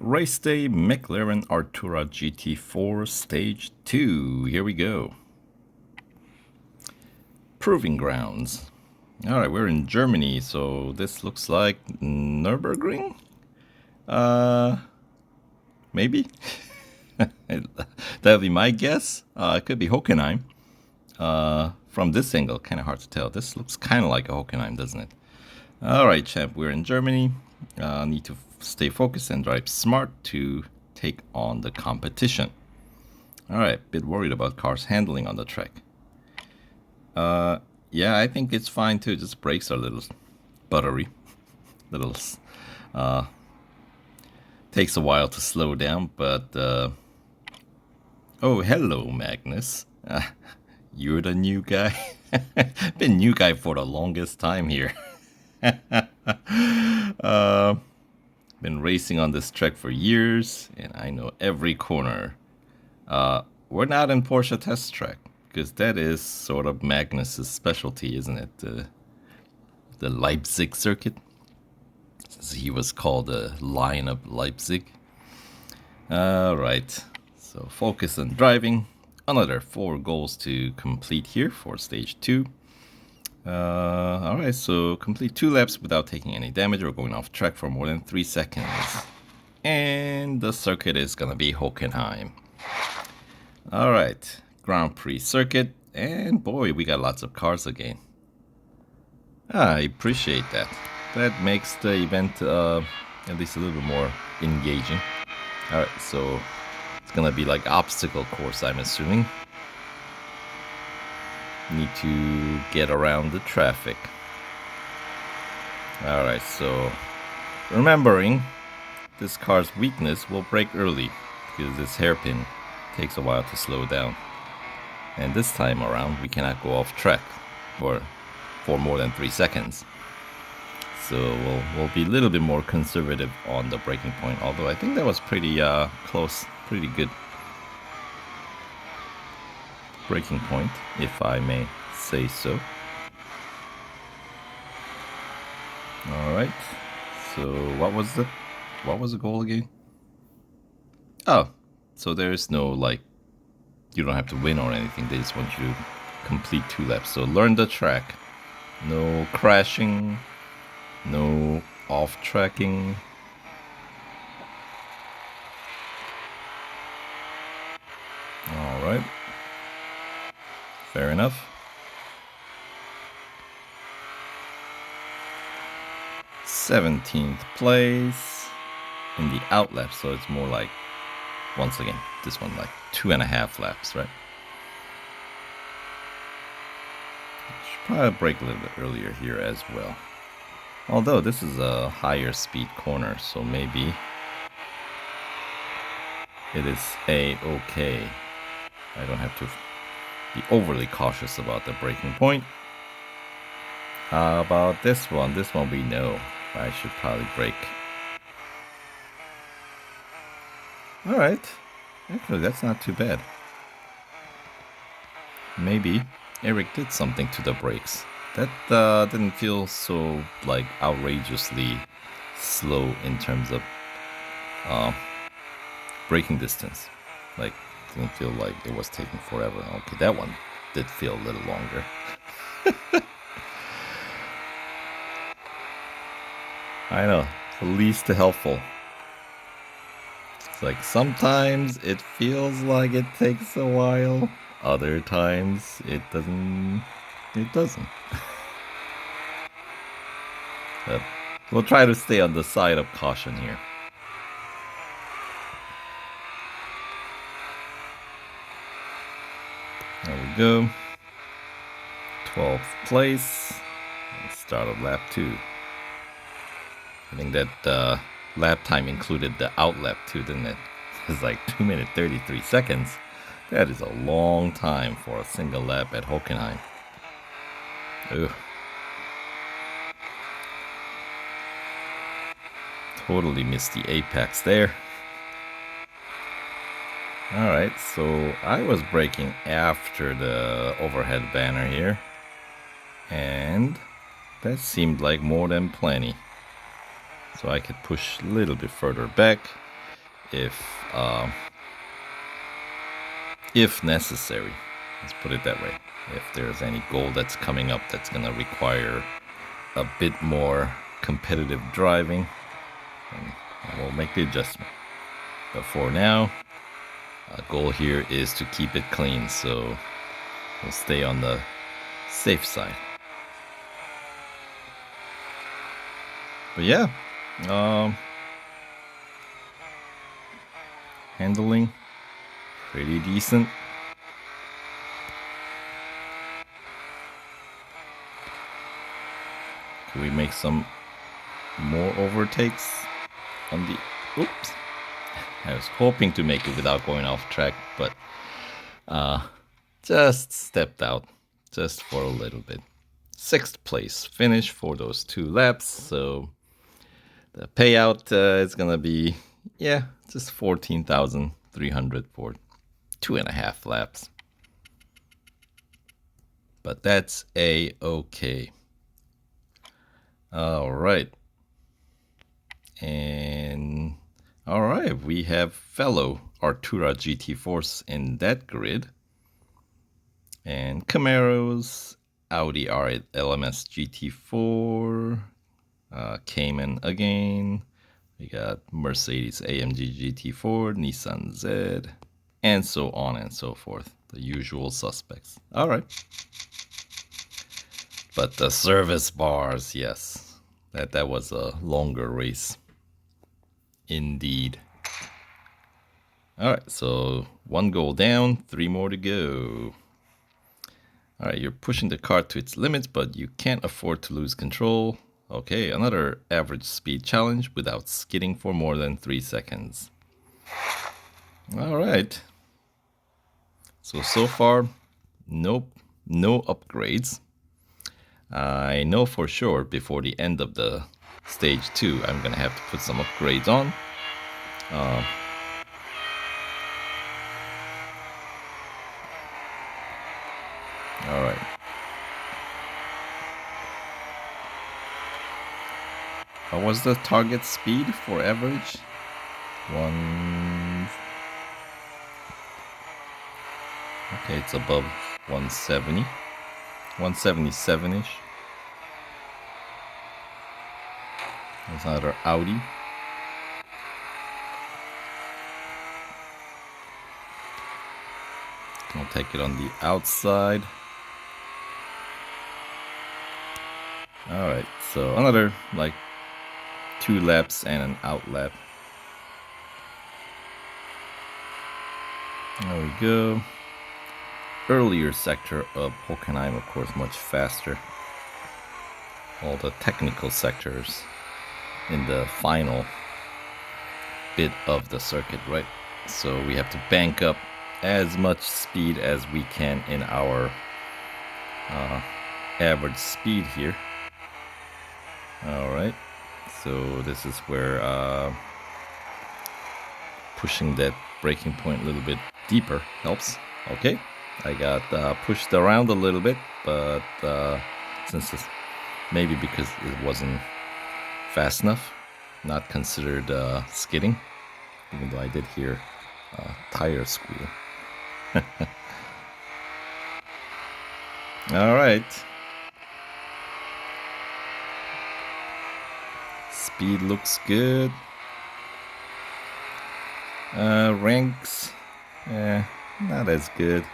Race Day McLaren Artura GT4 Stage 2. Here we go. Proving grounds. Alright, we're in Germany, so this looks like Nürburgring? Maybe? That'll be my guess. It could be Hockenheim. From this angle, kind of hard to tell. This looks kind of like a Hockenheim, doesn't it? Alright, champ, we're in Germany. Need to stay focused and drive smart to take on the competition. Alright, bit worried about cars handling on the track. Yeah, I think it's fine too. Just brakes are a little buttery. Takes a while to slow down, but oh, hello, Magnus. You're the new guy. Been new guy for the longest time here. Been racing on this track for years, and I know every corner. We're not in Porsche test track, because that is sort of Magnus's specialty, isn't it? The Leipzig circuit. Since he was called the Lion of Leipzig. Alright, so focus on driving. Another 4 goals to complete here for stage 2. Alright, so complete 2 laps without taking any damage or going off track for more than 3 seconds. And the circuit is gonna be Hockenheim. Alright, Grand Prix circuit, and boy, we got lots of cars again. I appreciate that. That makes the event at least a little bit more engaging. Alright, so it's gonna be like obstacle course, I'm assuming. Need to get around the traffic. Alright, so remembering this car's weakness will brake early because this hairpin takes a while to slow down. And this time around we cannot go off track for more than 3 seconds. So we'll be a little bit more conservative on the braking point, although I think that was pretty close, pretty good braking point, if I may say so. Alright, so what was the goal again? Oh, so there's no, like, you don't have to win or anything, they just want you to complete 2 laps. So learn the track, no crashing, no off-tracking. Alright. Fair enough. 17th place in the out lap, so it's more like, once again, this one like 2.5 laps, right? Should probably brake a little bit earlier here as well. Although this is a higher speed corner, so maybe it is a-okay. I don't have to be overly cautious about the braking point. How about this one? This one we know. I should probably brake. Alright. Actually, that's not too bad. Maybe Eric did something to the brakes. That didn't feel so, like, outrageously slow in terms of braking distance. Like, didn't feel like it was taking forever. Okay, that one did feel a little longer. I know, the least helpful. It's like sometimes it feels like it takes a while, other times it doesn't. But we'll try to stay on the side of caution here. There we go. 12th place. Start of lap 2. I think that lap time included the out lap too, didn't it? It's like 2 minutes 33 seconds. That is a long time for a single lap at Hockenheim. Ugh. Totally missed the apex there. Alright, so I was braking after the overhead banner here. And that seemed like more than plenty. So I could push a little bit further back. if necessary. Let's put it that way. If there's any goal that's coming up that's gonna require a bit more competitive driving, then I will make the adjustment. But for now, our goal here is to keep it clean, so we'll stay on the safe side. But yeah, handling pretty decent. Can we make some more overtakes on the... Oops. I was hoping to make it without going off track, but just stepped out just for a little bit. 6th place finish for those 2 laps, so the payout is gonna be, yeah, just 14,300 for 2.5 laps. But that's a-okay. All right. And all right, we have fellow Artura GT4s in that grid. And Camaros, Audi R8 LMS GT4, Cayman again. We got Mercedes AMG GT4, Nissan Z, and so on and so forth. The usual suspects. All right. But the service bars, yes. That was a longer race. Indeed. Alright, so 1 goal down, 3 more to go. Alright, you're pushing the car to its limits, but you can't afford to lose control. Okay, another average speed challenge without skidding for more than 3 seconds. Alright. So far, nope, no upgrades. I know for sure before the end of the stage 2, I'm gonna have to put some upgrades on. Alright. What was the target speed for average? Okay, it's above 170. 177-ish. There's another Audi. I'll take it on the outside. Alright, so another like 2 laps and an out lap. There we go. Earlier sector of Hockenheim, of course, much faster. All the technical sectors in the final bit of the circuit, right? So we have to bank up as much speed as we can in our average speed here. Alright, so this is where pushing that braking point a little bit deeper helps. Okay, I got pushed around a little bit, but since it's maybe because it wasn't fast enough, not considered skidding, even though I did hear tire squeal. All right. Speed looks good. Ranks, not as good.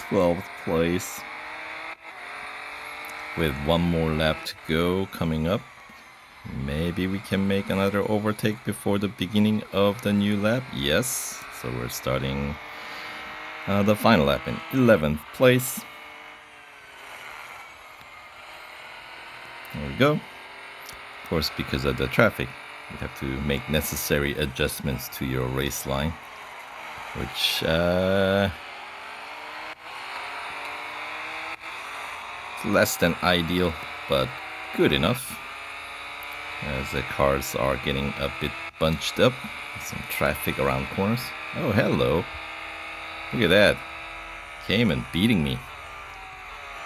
12th place. With 1 more lap to go coming up. Maybe we can make another overtake before the beginning of the new lap. Yes, so we're starting the final lap in 11th place. There we go. Of course, because of the traffic, you have to make necessary adjustments to your race line, which is less than ideal, but good enough, as the cars are getting a bit bunched up. Some traffic around corners. Oh, hello. Look at that. Cayman beating me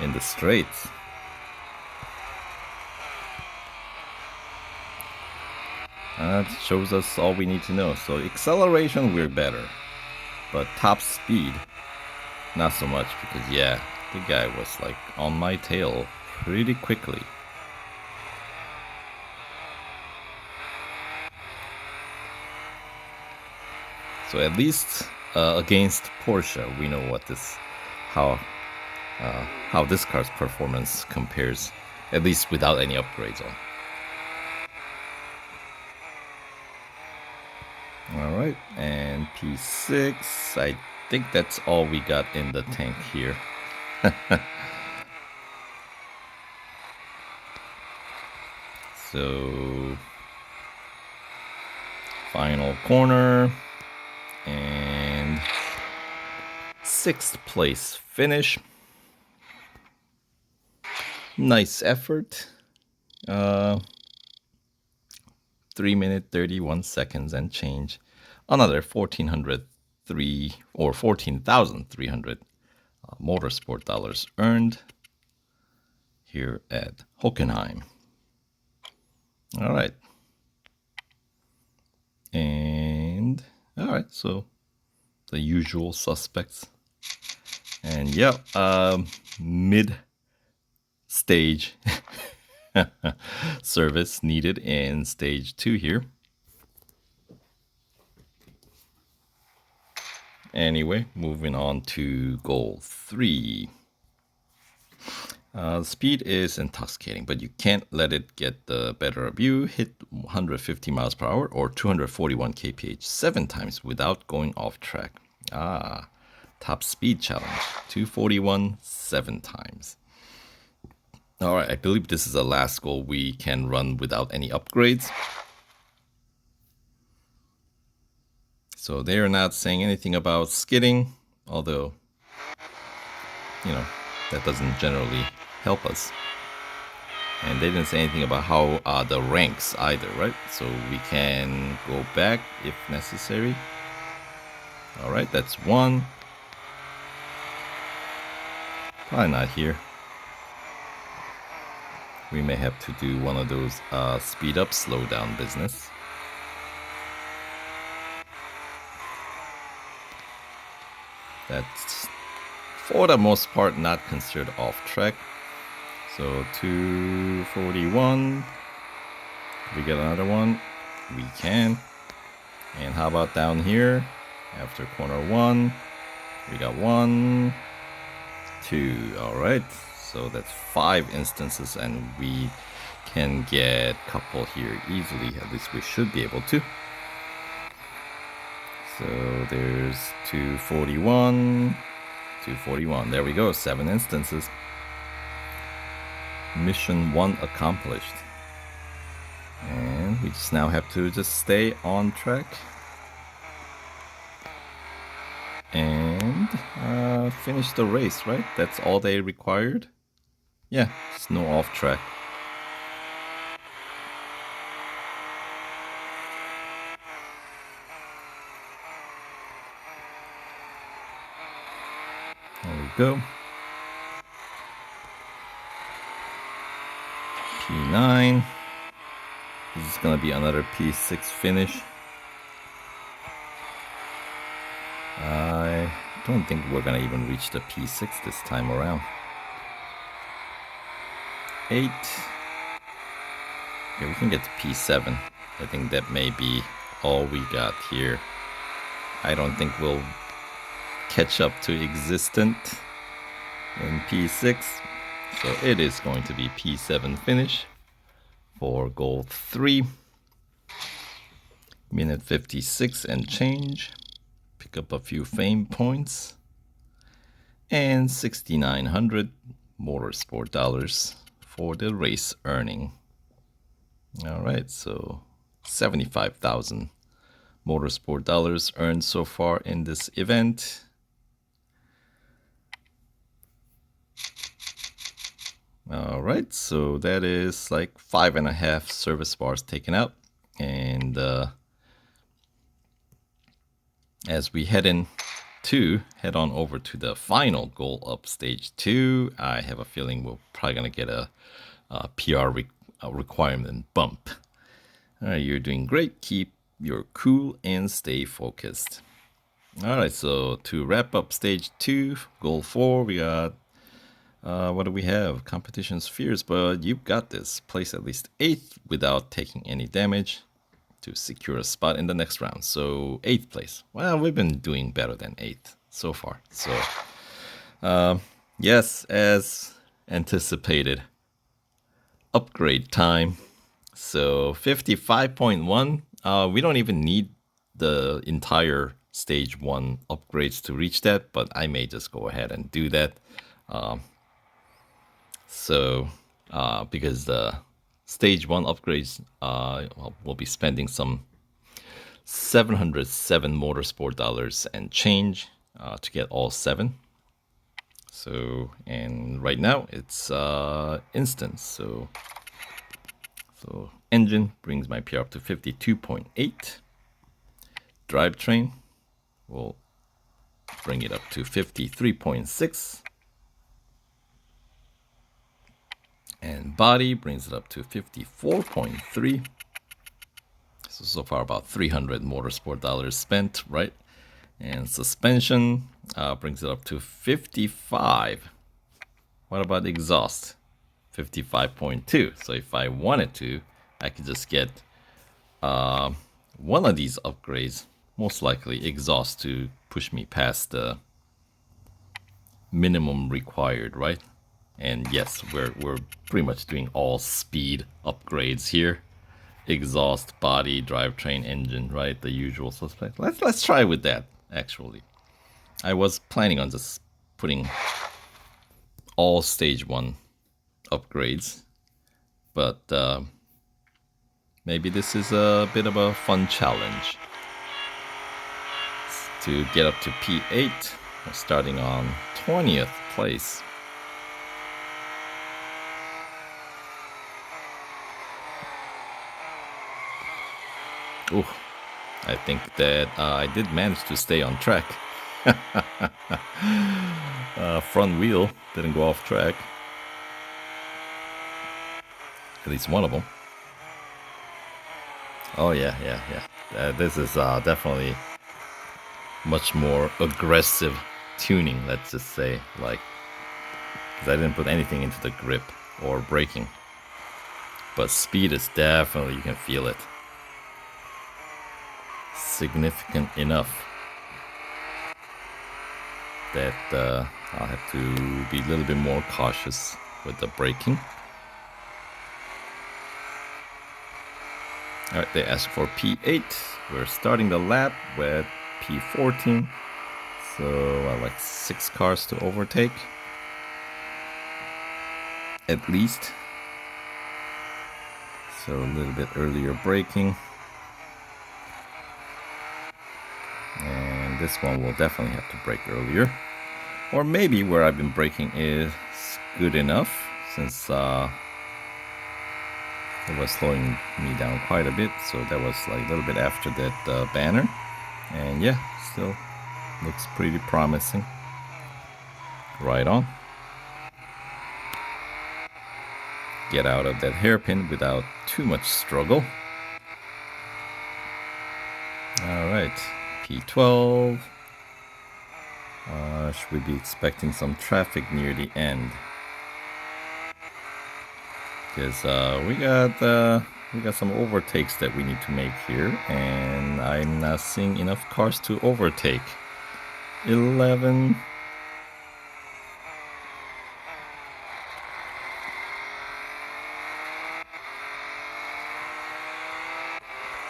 in the straights. That shows us all we need to know. So acceleration, we're better. But top speed, not so much, because yeah, the guy was like on my tail pretty quickly. So at least against Porsche, we know what this, how this car's performance compares, at least without any upgrades on. Alright, and P6, I think that's all we got in the tank here. So, final corner, and 6th place finish. Nice effort. 3 minutes 31 seconds and change. Another 1,403 or 14,300 motorsport dollars earned here at Hockenheim. All right. And all right, so the usual suspects. And yeah, mid stage service needed in stage 2 here. Anyway, moving on to goal 3. Speed is intoxicating, but you can't let it get the better of you. Hit 150 miles per hour or 241 kph 7 times without going off track. Top speed challenge, 241 7 times. All right, I believe this is the last goal we can run without any upgrades. So they are not saying anything about skidding, although, you know, that doesn't generally help us. And they didn't say anything about how the ranks either, right? So we can go back if necessary. All right, that's 1. Probably not here. We may have to do one of those speed up, slow down business. That's, for the most part, not considered off track. So 241. We get another one. We can. And how about down here? After corner 1, we got 1, 2. All right. So that's 5 instances, and we can get a couple here easily. At least we should be able to. So there's 241, 241. There we go, 7 instances. Mission 1 accomplished. And we just now have to just stay on track. And finish the race, right? That's all they required. Yeah, it's no off track. There we go. P9. This is going to be another P6 finish. I don't think we're going to even reach the P6 this time around. 8. Okay, we can get to P7. I think that may be all we got here. I don't think we'll catch up to existent in P6. So it is going to be P7 finish for goal 3. Minute 56 and change. Pick up a few fame points. And 6,900 motorsport dollars for the race earning. All right, so 75,000 motorsport dollars earned so far in this event. All right, so that is like 5.5 service bars taken out. And as we head on over to the final goal up stage 2, I have a feeling we're probably going to get a PR requirement bump. Alright, you're doing great. Keep your cool and stay focused. Alright, so to wrap up stage 2, goal 4, we got, what do we have? Competition's fierce, but you've got this. Place at least 8th without taking any damage to secure a spot in the next round. So 8th place. Well, we've been doing better than 8th so far. So, yes, as anticipated, upgrade time. So 55.1, we don't even need the entire stage 1 upgrades to reach that, but I may just go ahead and do that. Because the stage 1 upgrades, we'll be spending some 707 motorsport dollars and change to get all 7. So, and right now it's instance. So engine brings my PR up to 52.8. Drivetrain will bring it up to 53.6. And body brings it up to 54.3. So far about 300 motorsport dollars spent, right? And suspension brings it up to 55. What about exhaust? 55.2. So if I wanted to, I could just get one of these upgrades, most likely exhaust, to push me past the minimum required, right? And yes, we're pretty much doing all speed upgrades here. Exhaust, body, drivetrain, engine, right? The usual suspects. Let's try with that, actually. I was planning on just putting all stage 1 upgrades, but maybe this is a bit of a fun challenge. To get up to P8, we're starting on 20th place. Ooh, I think that I did manage to stay on track. Front wheel didn't go off track. At least one of them. Oh yeah. This is definitely much more aggressive tuning, let's just say. Like, because I didn't put anything into the grip or braking. But speed is definitely, you can feel it. Significant enough that I'll have to be a little bit more cautious with the braking. Alright, they ask for P8. We're starting the lap with P14. So like 6 cars to overtake. At least. So a little bit earlier braking. And this one will definitely have to brake earlier. Or maybe where I've been braking is good enough, since it was slowing me down quite a bit. So that was like a little bit after that banner. And yeah, still looks pretty promising. Right on. Get out of that hairpin without too much struggle. Alright, P12. Should we be expecting some traffic near the end? Because we got some overtakes that we need to make here, and I'm not seeing enough cars to overtake. 11.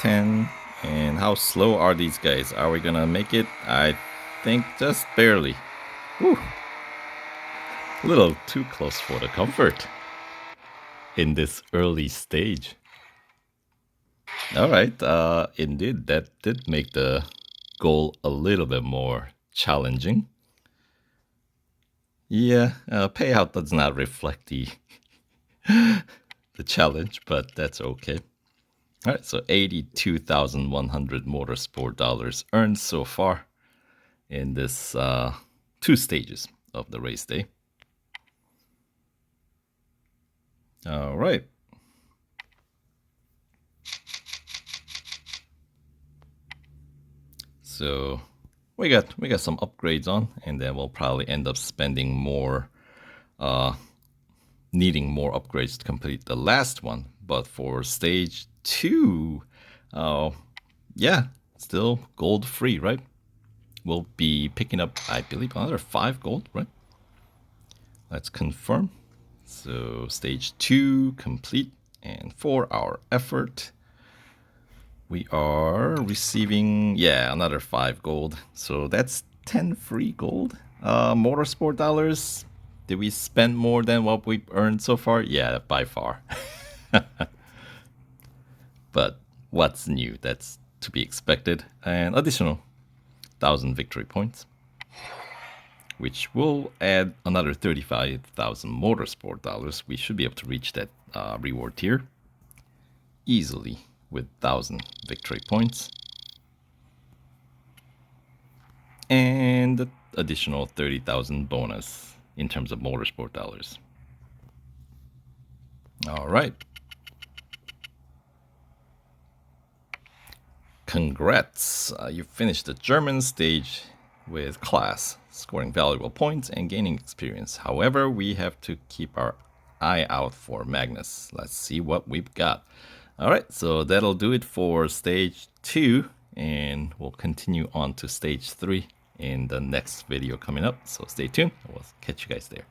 10. And how slow are these guys? Are we gonna make it? I think just barely. Whew. A little too close for the comfort in this early stage. Alright, indeed, that did make the goal a little bit more challenging. Yeah, payout does not reflect the challenge, but that's okay. Alright, so 82,100 motorsport dollars earned so far in this 2 stages of the race day. Alright. So we got some upgrades on, and then we'll probably end up spending more, needing more upgrades to complete the last one. But for stage 2, yeah, still gold free, right? We'll be picking up, I believe, another 5 gold, right? Let's confirm. So stage 2 complete, and for our effort, we are receiving, yeah, another 5 gold. So that's 10 free gold. Motorsport dollars. Did we spend more than what we've earned so far? Yeah, by far. But what's new? That's to be expected. And additional 1,000 victory points, which will add another 35,000 motorsport dollars. We should be able to reach that reward tier easily with 1,000 victory points. And additional 30,000 bonus in terms of motorsport dollars. All right. Congrats. You finished the German stage with class, scoring valuable points and gaining experience. However, we have to keep our eye out for Magnus. Let's see what we've got. All right, so that'll do it for stage 2, and we'll continue on to stage 3 in the next video coming up. So stay tuned. We'll catch you guys there.